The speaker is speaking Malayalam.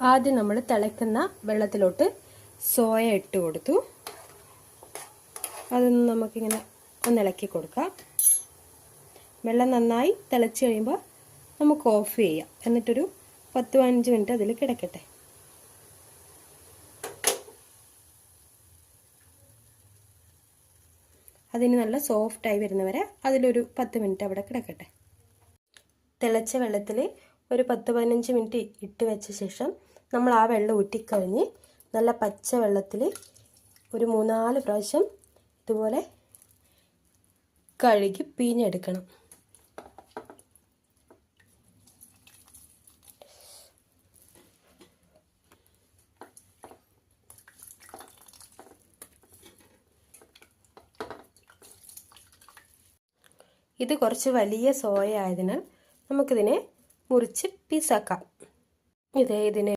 ആദ്യം നമ്മൾ തിളയ്ക്കുന്ന വെള്ളത്തിലോട്ട് സോയ ഇട്ട് കൊടുത്തു. അതൊന്ന് നമുക്കിങ്ങനെ ഒന്ന് ഇളക്കി കൊടുക്കാം. വെള്ളം നന്നായി തിളച്ച് കഴിയുമ്പോൾ നമുക്ക് ഓഫ് ചെയ്യാം. എന്നിട്ടൊരു 10-15 മിനിറ്റ് അതിൽ കിടക്കട്ടെ. അതിന് നല്ല സോഫ്റ്റായി വരുന്നവരെ അതിലൊരു 10 മിനിറ്റ് അവിടെ കിടക്കട്ടെ. തിളച്ച വെള്ളത്തിൽ ഒരു 10-15 മിനിറ്റ് ഇട്ട് വെച്ച ശേഷം നമ്മൾ ആ വെള്ളം ഊറ്റിക്കഴിഞ്ഞ് നല്ല പച്ച വെള്ളത്തിൽ ഒരു 3-4 പ്രാവശ്യം ഇതുപോലെ കഴുകി പിഴിഞ്ഞെടുക്കണം. ഇത് കുറച്ച് വലിയ സോയ ആയതിനാൽ നമുക്കിതിനെ മുറിച്ച് പീസാക്കാം. ഇതിനെ